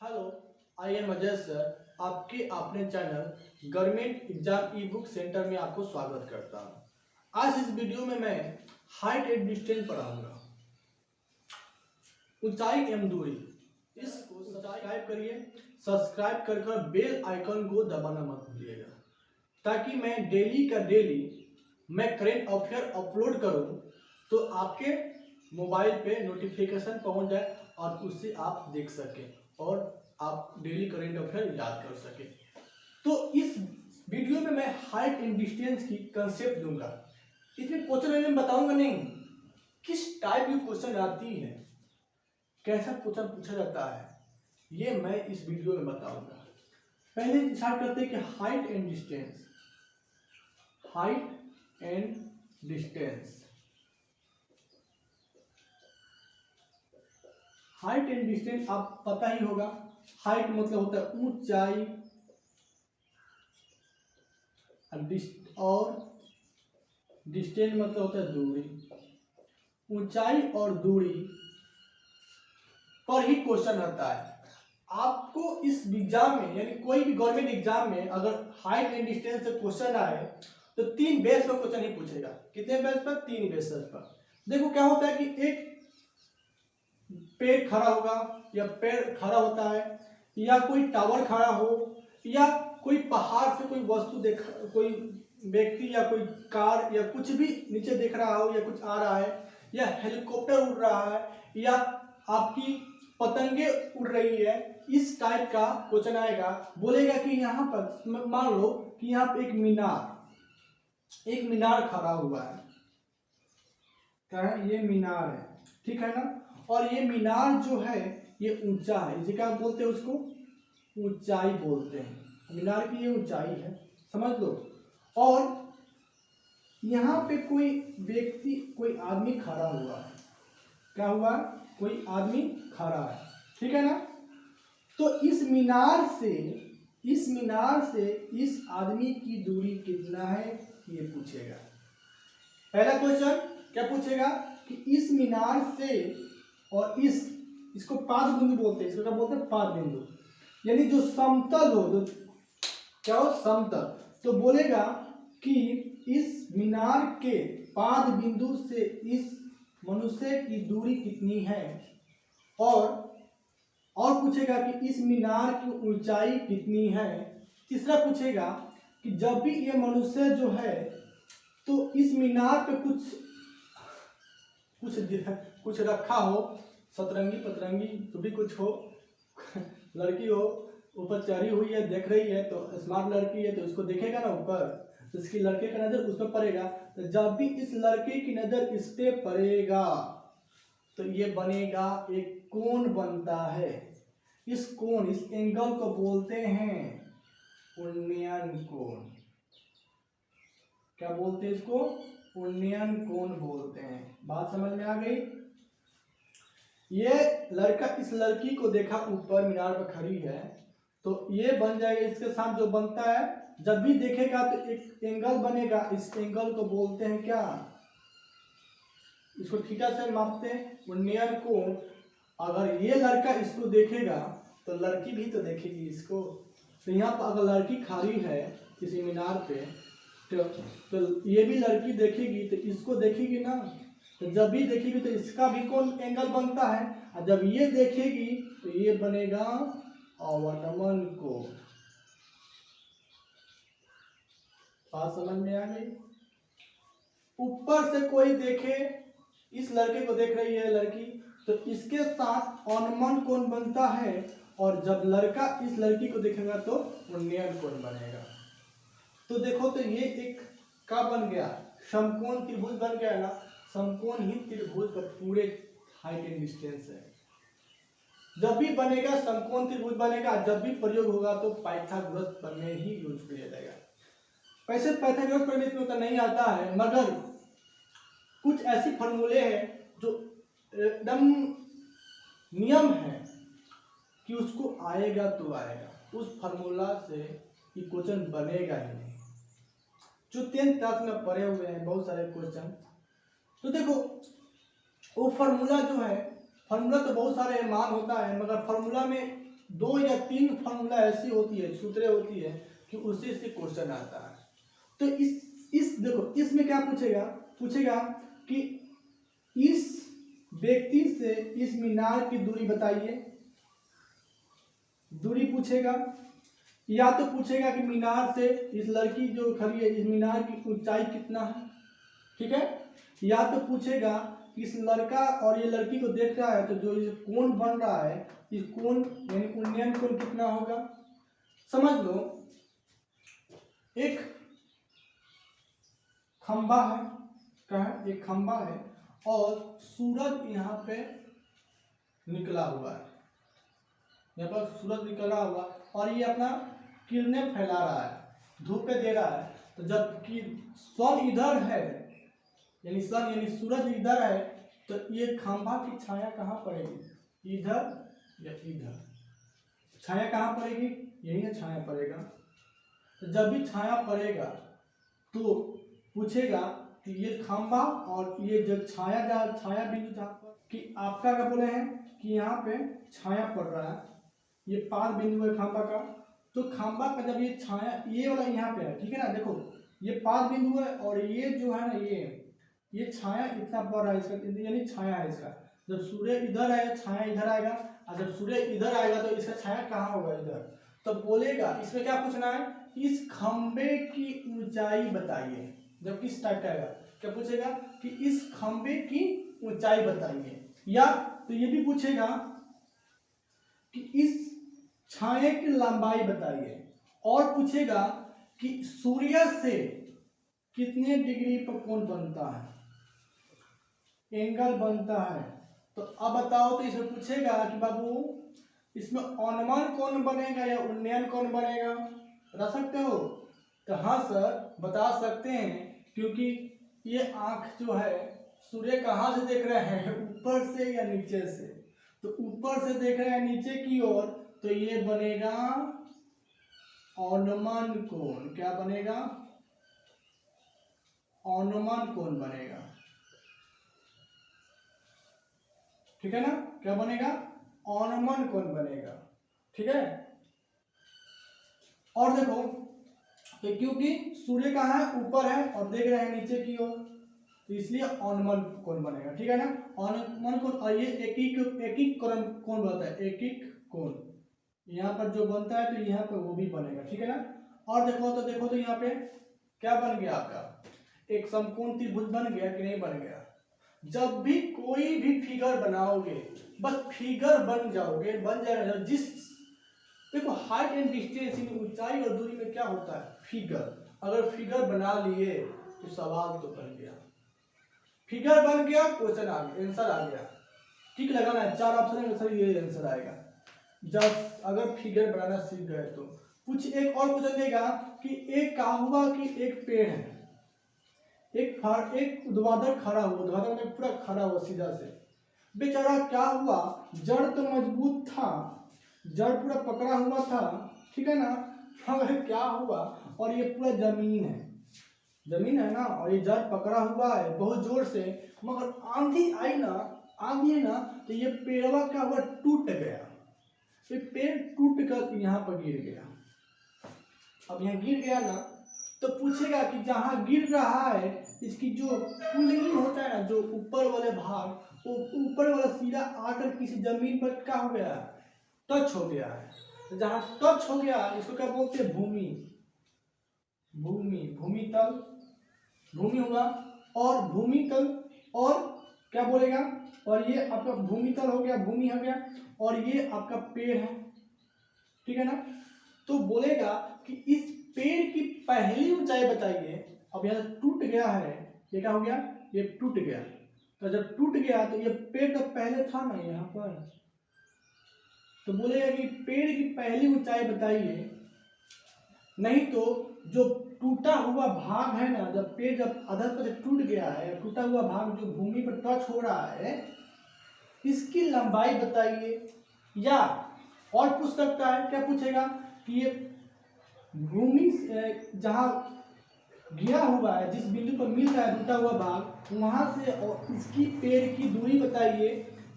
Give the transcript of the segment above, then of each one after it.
Hello, I am Ajay sir. आपके अपने channel government exam ई book centre में आपको स्वागत करता हूँ। आज इस वीडियो में मैं हाइट एंड डिस्टेंस पढ़ाऊंगा, ऊंचाई एवं दूरी। इसको सब्सक्राइब करिए। सब्सक्राइब कर बेल आइकन को दबाना मत भूलिएगा, ताकि मैं डेली का डेली करंट अफेयर अपलोड करूँ तो आपके मोबाइल पे नोटिफिकेशन पहुंच जाए और उससे आप देख सकें और आप डेली करंट अफेयर याद कर सकें। तो इस वीडियो में मैं हाइट एंड डिस्टेंस की कंसेप्ट दूंगा। इसमें क्वेश्चन में बताऊंगा नहीं किस टाइप की क्वेश्चन आती है, कैसा क्वेश्चन पूछा जाता है, ये मैं इस वीडियो में बताऊंगा। पहले स्टार्ट करते हैं कि height and distance. Height and distance, height and distance आप पता ही होगा। हाइट मतलब होता है ऊंचाई और डिस्टेंस मतलब होता है दूरी। ऊंचाई और दूरी पर ही क्वेश्चन आता है। आपको इस एग्जाम में यानी कोई भी गवर्नमेंट एग्जाम में अगर हाइट एंड डिस्टेंस से क्वेश्चन आए तो 3 बेस पर क्वेश्चन ही पूछेगा। कितने बेस पर? 3 बेस पर। देखो क्या होता है कि एक पेड़ खड़ा होगा या पेड़ खड़ा होता है, या कोई टावर खड़ा हो, या कोई पहाड़ से कोई वस्तु देख, कोई व्यक्ति या कोई कार या कुछ भी नीचे देख रहा हो, या कुछ आ रहा है, या हेलीकॉप्टर उड़ रहा है, या आपकी पतंगे उड़ रही है। इस टाइप का क्वेश्चन आएगा। बोलेगा कि यहाँ पर मान लो कि यहाँ पे एक मीनार खड़ा हुआ है। क्या है? ये मीनार है, ठीक है ना। और ये मीनार जो है ये ऊंचा है, इसे क्या बोलते हैं? उसको ऊंचाई बोलते हैं। मीनार की ये ऊंचाई है, समझ लो। और यहाँ पे कोई व्यक्ति, कोई आदमी खड़ा हुआ है। क्या हुआ? कोई आदमी खड़ा है, ठीक है ना। तो इस मीनार से इस आदमी की दूरी कितना है ये पूछेगा। पहला क्वेश्चन क्या पूछेगा कि इस मीनार से और इसको 5 बिंदु बोलते हैं। इसको क्या बोलते हैं? 5 बिंदु। यानी जो समतल हो, जो क्या हो? समतल। तो बोलेगा कि इस मीनार के 5 बिंदु से इस मनुष्य की दूरी कितनी है, और पूछेगा कि इस मीनार की ऊंचाई कितनी है। तीसरा पूछेगा कि जब भी ये मनुष्य जो है तो इस मीनार पे कुछ रखा हो, सतरंगी पतरंगी जो भी कुछ हो, लड़की हो ऊपर चढ़ी हुई है, देख रही है, तो स्मार्ट लड़की है तो उसको देखेगा ना ऊपर, तो इसकी लड़के का नजर उस पर पड़ेगा। तो जब भी इस लड़के की नजर इस पे पड़ेगा तो ये बनेगा, एक कोण बनता है। इस एंगल को बोलते हैं उन्नयन कोण। क्या बोलते हैं इसको? उन्नयन कोण बोलते हैं। बात समझ में आ गई? ये लड़का इस लड़की को देखा ऊपर मीनार पर खड़ी है, तो ये बन जाएगा। इसके साथ जो बनता है, जब भी देखेगा तो एक एंगल बनेगा। इस एंगल को बोलते हैं क्या? इसको थीटा से मापते हैं, उन्नयन कोण। अगर ये लड़का इसको देखेगा तो लड़की भी तो देखेगी इसको। तो यहाँ पर अगर लड़की खड़ी है किसी मीनार पे, तो ये भी लड़की देखेगी तो इसको देखेगी ना। तो जब भी देखेगी तो इसका भी कौन एंगल बनता है, और जब ये देखेगी तो ये बनेगा अवनमन कोण। बात समझ में आ गई? ऊपर से कोई देखे, इस लड़के को देख रही है लड़की, तो इसके साथ अवनमन कोण बनता है, और जब लड़का इस लड़की को देखेगा तो उन्नयन कोण बनेगा। तो देखो, तो ये एक क्या बन गया? समकोण त्रिभुज बन गया ना। समकोण ही त्रिभुज का पूरे हाइट एंड डिस्टेंस है। जब भी बनेगा समकोण त्रिभुज बनेगा, जब भी प्रयोग होगा तो पाइथागोरस प्रमेय ही यूज किया जाएगा। वैसे पाइथागोरस प्रमेय इसमें उतना नहीं आता है, मगर कुछ ऐसी फॉर्मूले हैं जो एकदम नियम है कि उसको आएगा तो आएगा, उस फार्मूला से क्वेश्चन बनेगा ही नहीं। जो 10th क्लास में पढ़े हुए हैं बहुत सारे क्वेश्चन, तो देखो वो फार्मूला जो है, फार्मूला तो बहुत सारे मान होता है, मगर फार्मूला में 2 या 3 फॉर्मूला ऐसी होती है, सूत्रें होती है कि उससे से क्वेश्चन आता है। तो इस देखो इसमें क्या पूछेगा, पूछेगा कि इस व्यक्ति से इस मीनार की दूरी बताइए, दूरी पूछेगा, या तो पूछेगा कि मीनार से इस लड़की जो खड़ी है इस मीनार की ऊंचाई कितना है, ठीक है, या तो पूछेगा कि इस लड़का और ये लड़की को देख रहा है तो जो ये कोण बन रहा है इस कोण यानी उन्नयन कोण कितना होगा। समझ लो एक खंबा है, क्या है, एक खंबा है और सूरज यहाँ पे निकला हुआ है, यहाँ पर सूरज निकला हुआ और ये अपना किरणें फैला रहा है, धूप पे दे रहा है। तो जबकि सन इधर है यानी सन यानी सूरज इधर है तो ये खंभा की छाया कहाँ पड़ेगी, इधर या इधर, छाया कहाँ पड़ेगी, यही ना छाया पड़ेगा। तो जब भी छाया पड़ेगा तो पूछेगा कि ये खंभा और ये जो छाया बिंदु जहाँ पर कि आपका क्या बोले हैं कि यहाँ पे छाया पड़ रहा है, ये पाद बिंदु है खंभा का, तो खंभा का जब ये छाया ये वाला यहाँ पे है, ठीक है ना, देखो ये पाद बिंदु है और ये जो है ना ये छाया इतना पड़ रहा है इसका, यानी छाया है इसका। जब सूर्य इधर आएगा छाया इधर आएगा और जब सूर्य इधर आएगा तो इसका छाया कहाँ होगा, इधर। तो बोलेगा इसमें क्या पूछना है, इस खंबे की ऊंचाई बताइए। जब किस टाइप का आएगा क्या पूछेगा कि इस खंबे की ऊंचाई बताइए, या तो ये भी पूछेगा कि इस छाये की लंबाई बताइए, और पूछेगा कि सूर्य से कितने डिग्री पर कोण बनता है, एंगल बनता है। तो अब बताओ, तो इसमें पूछेगा कि बाबू इसमें अनुमान कोण बनेगा या उन्नयन कोण बनेगा, बता सकते हो। तो हाँ सर बता सकते हैं, क्योंकि ये आंख जो है सूर्य कहाँ से देख रहे हैं, ऊपर से या नीचे से। तो ऊपर से देख रहे हैं नीचे की ओर, तो ये बनेगा अनुमान कोण। क्या बनेगा, अनुमान कोण बनेगा, ठीक है ना, क्या बनेगा, अनुमान कोण बनेगा, ठीक है। और देखो तो क्योंकि सूर्य कहाँ है, ऊपर है और देख रहे हैं नीचे की ओर, तो इसलिए अनुमान कोण बनेगा, ठीक है ना। अनुमान कोण, और ये एकीक कोण बनता है, एकीक कोण यहाँ पर जो बनता है तो यहाँ पर वो भी बनेगा, ठीक है ना। और देखो तो यहाँ पे क्या बन गया आपका, एक समकोण त्रिभुज बन गया कि नहीं बन गया। जब भी कोई भी फिगर बनाओगे बस फिगर बन जाएगा। जिस देखो हाइट एंड डिस्टेंस इन ऊंचाई और दूरी में क्या होता है, फिगर। अगर फिगर बना लिए तो सवाल तो बन गया, फिगर बन गया क्वेश्चन आ गया, आंसर आ गया। ठीक लगाना है, 4 ऑप्शन है सर ये आंसर आएगा जब अगर फिगर बनाना सीख गए तो। कुछ एक और क्वेश्चन देगा कि एक का हुआ कि एक पेड़ है, एक ऊर्ध्वाधर खड़ा हुआ, ऊर्ध्वाधर में पूरा खड़ा हुआ सीधा से, बेचारा क्या हुआ, जड़ तो मजबूत था, जड़ पूरा पकड़ा हुआ था, ठीक है ना, मगर क्या हुआ, और ये पूरा जमीन है ना, और ये जड़ पकड़ा हुआ है बहुत जोर से, मगर आंधी आई ना, आंधी है ना, तो ये पेड़वा क्या हुआ, टूट गया, ये पेड़ टूट कर यहाँ पर गिर गया। अब यहाँ गिर गया ना, तो पूछेगा कि जहाँ गिर रहा है इसकी जो कुंडली होता है ना, जो ऊपर वाले भाग, वो ऊपर वाला सीधा आकर किसी जमीन पर क्या हो गया, टच हो गया है। तो जहाँ टच हो गया इसको क्या बोलते हैं, भूमितल, भूमि होगा, और भूमितल, और क्या बोलेगा, और ये आपका भूमितल हो गया, भूमि हो गया, और ये आपका पेड़ है, ठीक है ना। तो बोलेगा कि इस पेड़ की पहली ऊंचाई बताइए। अब यहाँ टूट गया है, ये क्या हो गया, ये टूट गया, तो जब टूट गया तो ये पेड़ तो पहले था ना यहाँ पर, तो बोलेगा कि पेड़ की पहली ऊंचाई बताइए। नहीं तो जो टूटा हुआ भाग है ना, जब पेड़ जब अधर पर टूट गया है, टूटा हुआ भाग जो भूमि पर टच हो रहा है, इसकी लंबाई बताइए। या और पूछ सकता है, क्या पूछेगा कि ये भूमि जहाँ गिरा हुआ है, जिस बिंदु पर मिल रहा है टूटा हुआ भाग, वहां से और इसकी पेड़ की दूरी बताइए,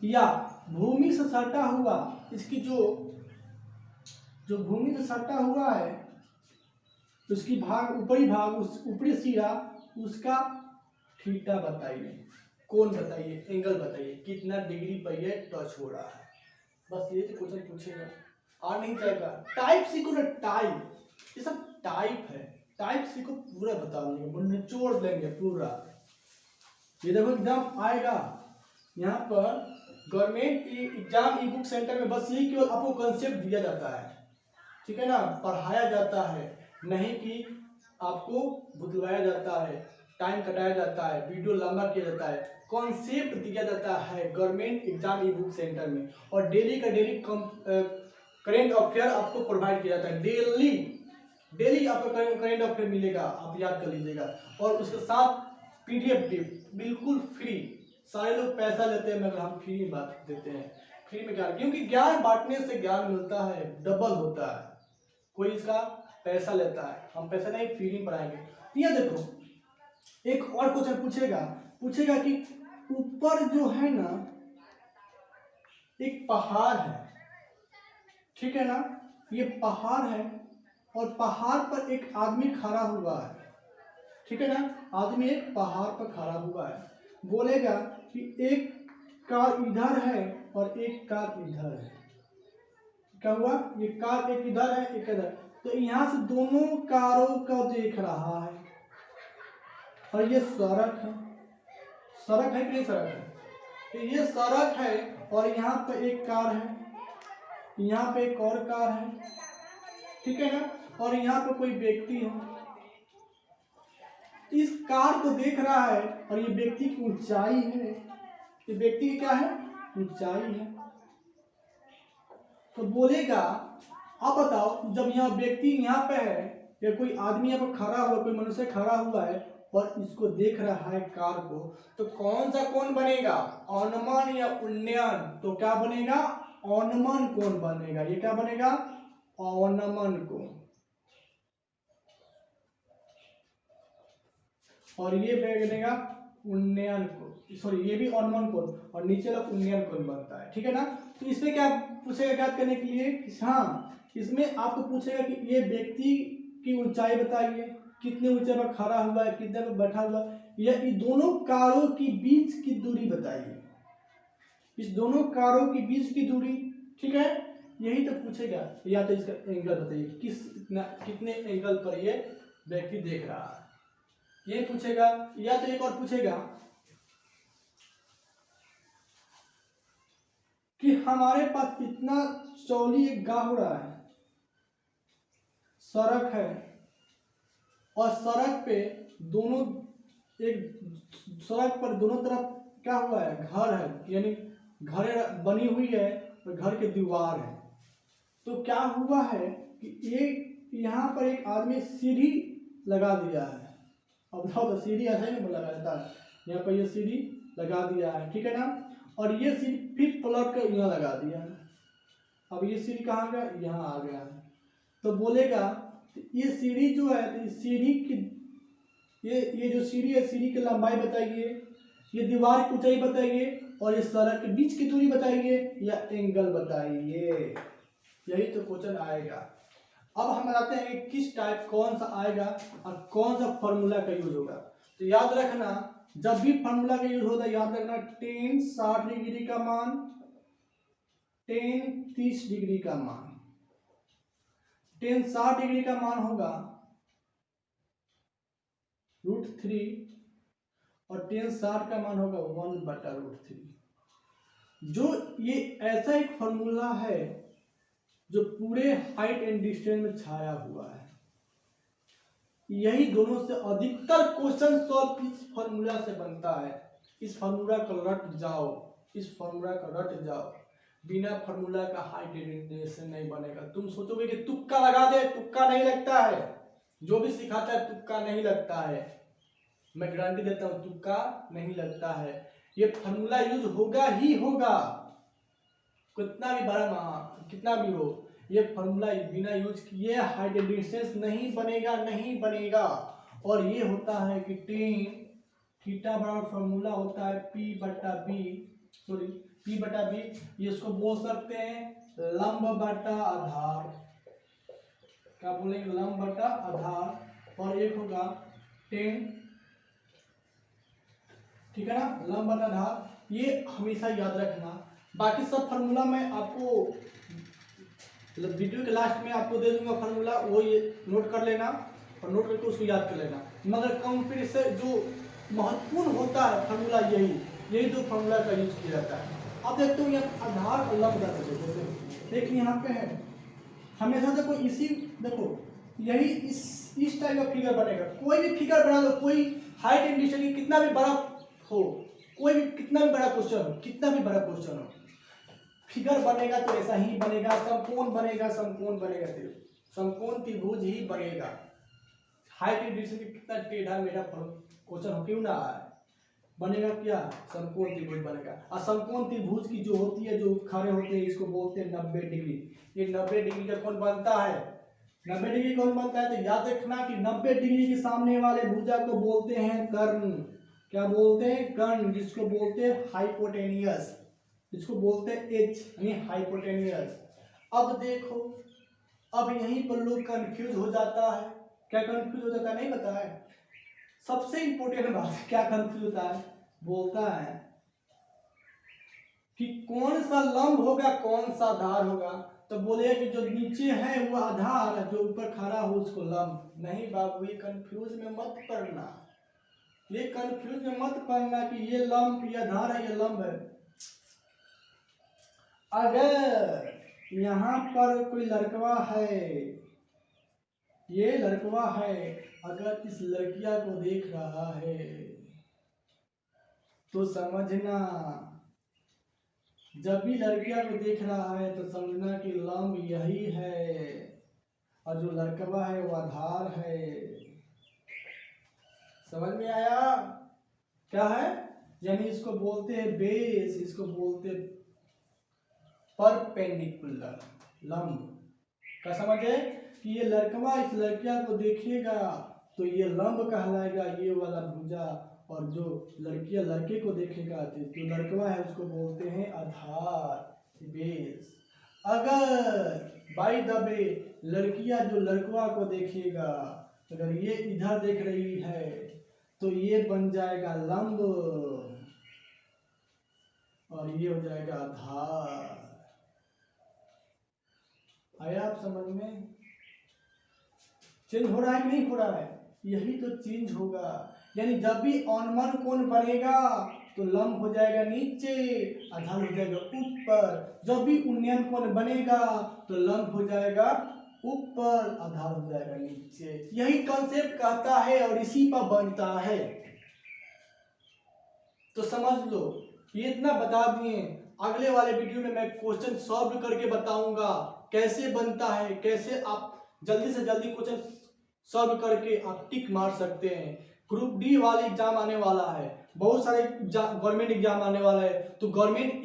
या भूमि से सटा हुआ इसकी जो जो भूमि से सटा हुआ है उसकी ऊपरी भाग उस ऊपरी सिरा उसका थीटा बताइए, कोण बताइए, एंगल बताइए, कितना डिग्री पर ये टच हो रहा है। बस ये तो क्वेश्चन पूछेगा और नहीं जाएगा। टाइप सीखो ना, टाइप, ये सब टाइप है, टाइप सीखो पूरा बता देंगे, निचोड़ लेंगे पूरा। ये देखो एग्जाम आएगा यहाँ पर गवर्नमेंट एग्जाम ई बुक सेंटर में, बस यही केवल आपको कंसेप्ट दिया जाता है, ठीक है ना, पढ़ाया जाता है, नहीं कि आपको बुलवाया जाता है, टाइम कटाया जाता है, वीडियो लंबा किया जाता है। कॉन्सेप्ट दिया जाता है गवर्नमेंट एग्जाम ई बुक सेंटर में, और डेली का डेली करेंट अफेयर आपको प्रोवाइड किया जाता है। डेली आपको करेंट अफेयर मिलेगा, आप याद कर लीजिएगा। और उसके साथ पीडीएफ भी बिल्कुल फ्री। सारे लोग पैसा लेते हैं मगर हम फ्री में बात देते हैं, फ्री में ज्ञान, क्योंकि ज्ञान बांटने से ज्ञान मिलता है, डबल होता है। कोई इसका पैसा लेता है, हम पैसा नहीं, फ्री में पढ़ाएंगे। ये देखो एक और क्वेश्चन पूछेगा कि ऊपर जो है ना एक पहाड़ है, ठीक है ना, ये पहाड़ है और पहाड़ पर एक आदमी खड़ा हुआ है, ठीक है ना, आदमी एक पहाड़ पर खड़ा हुआ है। बोलेगा कि एक कार इधर है और एक कार इधर है। क्या हुआ, ये कार एक इधर है एक इधर, तो यहाँ से दोनों कारों का देख रहा है, और ये सड़क है, सड़क है कि नहीं सड़क है, तो ये सड़क है और यहाँ पे एक कार है, यहाँ पे एक और कार है, ठीक है ना, और यहाँ पे कोई व्यक्ति है, इस कार को देख रहा है, और ये व्यक्ति की ऊंचाई है, ये व्यक्ति की क्या है, ऊंचाई है। तो बोलेगा आप बताओ, जब यहाँ व्यक्ति यहाँ पे है या कोई आदमी यहाँ पर खड़ा हुआ, कोई मनुष्य खड़ा हुआ है और इसको देख रहा है कार को, तो कौन सा कोण बनेगा, औनमन या उन्नयन? तो क्या बनेगा, औनमन कोण बनेगा। ये क्या बनेगा, औनमन कोण, और ये बनेगा उन्नयन कोण, सॉरी ये भी औनमन कोण, और नीचे वाला उन्नयन कोण बनता है, ठीक है ना। तो इसमें क्या पूछेगा, याद करने के लिए, हाँ इसमें आपको पूछेगा कि ये व्यक्ति की ऊंचाई बताइए, कितने ऊंचाई पर खड़ा हुआ है, कितने पर बैठा हुआ है, या इन दोनों कारों की बीच की दूरी बताइए, इस दोनों कारों की बीच की दूरी, ठीक है, यही तो पूछेगा। या तो इसका एंगल बताइए, कितने एंगल पर ये व्यक्ति देख रहा है, ये पूछेगा। या तो एक और पूछेगा कि हमारे पास इतना चौड़ी एक गाहुड़ा है, सड़क है, और सड़क पे दोनों, एक सड़क पर दोनों तरफ क्या हुआ है, घर है, यानी घर बनी हुई है और घर के दीवार है। तो क्या हुआ है कि एक यहाँ पर एक आदमी सीढ़ी लगा दिया है, अब बताओ तो सीढ़ी ऐसा ही नहीं लगा जाता है, यहाँ पर ये सीढ़ी लगा दिया है, ठीक है ना, और ये सीढ़ी फिर पलट कर यहाँ लगा दिया है। अब ये सीढ़ी कहाँ गया, यहाँ आ गया है। तो बोलेगा ये सीढ़ी जो है, तो इस सीढ़ी की ये जो सीढ़ी है, सीढ़ी की लंबाई बताइए, ये दीवार की ऊंचाई बताइए, और ये सड़क के बीच की दूरी बताइए, या एंगल बताइए। यही तो क्वेश्चन आएगा। अब हम बताते हैं कि किस टाइप कौन सा आएगा और कौन सा फॉर्मूला का यूज होगा। तो याद रखना, जब भी फॉर्मूला का यूज होता है याद रखना, tan 60 डिग्री का मान, tan 30 डिग्री का मान, tan 60 डिग्री का मान होगा √3 और tan 60 का मान होगा 1/√3। जो ये ऐसा एक फॉर्मूला है जो पूरे हाइट एंड डिस्टेंस में छाया हुआ है। यही दोनों से अधिकतर क्वेश्चन सॉल्व इस फॉर्मूला से बनता है। इस फॉर्मूला को रट जाओ, इस फॉर्मूला को रट जाओ, बिना फॉर्मूला का हाइट एंड डिस्टेंस नहीं बनेगा। तुम सोचोगे कि तुक्का लगा दे, तुक्का नहीं लगता है, जो भी सिखाता है तुक्का नहीं लगता है, मैं गारंटी देता हूं तुक्का नहीं लगता है। ये फॉर्मूला यूज होगा ही होगा, कितना भी बड़ा कितना भी हो, ये फॉर्मूला बिना यूज किए हाइट एंड डिस्टेंस नहीं बनेगा, नहीं बनेगा। और ये होता है कि tan थीटा बराबर फॉर्मूला होता है P/B, सॉरी P/B, ये इसको बोल सकते हैं लंब बटा आधार, क्या बोलेंगे, लंब बटा आधार, और एक होगा 10, ठीक है ना, लंब बटा आधार। ये हमेशा याद रखना। बाकी सब फार्मूला मैं आपको वीडियो के लास्ट में आपको दे दूंगा फार्मूला, वो ये नोट कर लेना और नोट करके उसको याद कर लेना। मगर कंपैरिजन जो महत्वपूर्ण होता है फार्मूला यही दो फार्मूला का यूज किया जाता है। आप देखते हो यहाँ आधार और लंब कर सकते, देखिए यहाँ पे है हमेशा देखो इसी, देखो यही इस टाइप का फिगर बनेगा। कोई भी फिगर बना लो, कोई हाइट एंड डिस्टेंस की कितना भी बड़ा हो, कोई भी कितना भी बड़ा क्वेश्चन हो, कितना भी बड़ा क्वेश्चन हो, फिगर बनेगा तो ऐसा ही बनेगा। समकोण बनेगा, समकोण बनेगा, समकोण त्रिभुज ही बनेगा। हाइट एंड डिस्टेंस कितना टेढ़ा मेढ़ा क्वेश्चन हो क्यों ना आए, बनेगा क्या, समकोण त्रिभुज बनेगा। और समकोण त्रिभुज की जो होती है, जो खड़े होते हैं, इसको बोलते हैं 90 डिग्री। ये 90 डिग्री का कौन बनता है, 90 डिग्री कौन बनता है, तो याद रखना कि 90 डिग्री के सामने वाले भुजा को बोलते हैं कर्ण। क्या बोलते हैं, कर्ण, जिसको बोलते हैं हाइपोटेनियस, जिसको बोलते हैं एच यानी हाइपोटेनियस। अब देखो, अब यहीं पर लोग कंफ्यूज हो जाता है। क्या कंफ्यूज हो जाता है, नहीं पता है। सबसे इंपॉर्टेंट बात क्या कंफ्यूज होता है, बोलता है कि कौन सा लंब होगा कौन सा आधार होगा, तो बोले कि जो नीचे है वो आधार, जो ऊपर खड़ा हो उसको लंब। नहीं बाबू, ये कंफ्यूज में मत पड़ना, ये कंफ्यूज में मत पड़ना कि ये लंब, ये आधार है, ये लंब है। अगर यहाँ पर कोई लड़कवा है, ये लड़कवा है, अगर इस लड़किया को देख रहा है तो समझना, जब भी लड़किया को देख रहा है तो समझना कि लंब यही है और जो लड़कवा है वो आधार है। समझ में आया, क्या है, यानी इसको बोलते हैं बेस, इसको बोलते हैं परपेंडिकुलर लंब। क्या समझे कि ये लड़कवा इस लड़किया को देखेगा तो ये लंब कहलाएगा, ये वाला भुजा, और जो लड़कियां लड़के को देखेगा तो जो लड़कवा है उसको बोलते हैं आधार, बेस। अगर बाय द वे लड़कियां जो लड़कवा को देखेगा, अगर ये इधर देख रही है तो ये बन जाएगा लंब और ये हो जाएगा आधार। आया आप समझ में, चेंज हो रहा है कि नहीं हो रहा है, यही तो चेंज होगा। यानी जब भी ऑनमन कोण बनेगा तो लंब हो जाएगा नीचे, आधार हो जाएगा ऊपर। जब भी उन्नयन कोण बनेगा तो लंब हो जाएगा ऊपर, आधार हो जाएगा नीचे। यही कॉन्सेप्ट कहता है और इसी पर बनता है। तो समझ लो, ये इतना बता दिए। अगले वाले वीडियो में मैं क्वेश्चन सॉल्व करके बताऊंगा कैसे बनता है, कैसे आप जल्दी से जल्दी क्वेश्चन सॉल्व करके आप टिक मार सकते हैं। ग्रुप डी वाले एग्जाम आने वाला है, बहुत सारे गवर्नमेंट एग्जाम आने वाला है, तो गवर्नमेंट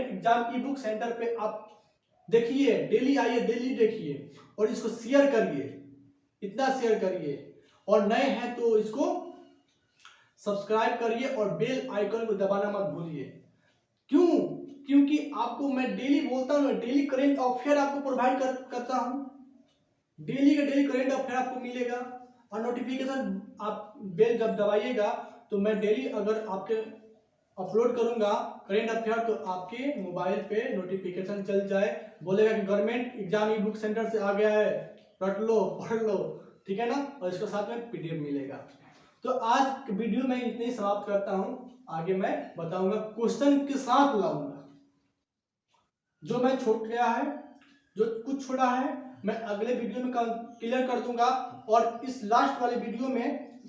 एग्जाम ई बुक सेंटर पे आप देखिए, डेली आइए, डेली देखिए और इसको शेयर करिए, इतना शेयर करिए। और नए हैं तो इसको सब्सक्राइब करिए और बेल आइकन को दबाना मत भूलिए। क्यों, क्योंकि आपको मैं डेली बोलता हूँ, डेली करंट अफेयर आपको प्रोवाइड करता हूँ। डेली का डेली करंट अफेयर आपको मिलेगा और नोटिफिकेशन आप बेल जब दबाइएगा तो मैं डेली अगर आपके अपलोड करूंगा करंट अफेयर तो आपके मोबाइल पे नोटिफिकेशन चल जाए, बोलेगा कि गवर्नमेंट एग्जाम ई बुक सेंटर से आ गया है, रट लो, पढ़ लो, ठीक है ना, और इसके साथ में पीडीएफ मिलेगा। तो आज वीडियो में इतने ही समाप्त करता हूं, आगे मैं बताऊंगा क्वेश्चन के साथ लाऊंगा। जो मैं छोड़ गया है, जो कुछ छोड़ा है, मैं अगले वीडियो में क्लियर कर दूंगा। और इस लास्ट वाले वीडियो में,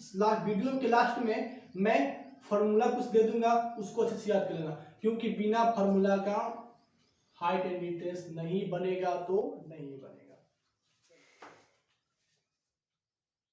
वीडियो के लास्ट में मैं फॉर्मूला कुछ दे दूंगा, उसको अच्छे से याद कर लेना, क्योंकि बिना फॉर्मूला का हाइट एंड डिस्टेंस नहीं बनेगा तो नहीं बनेगा।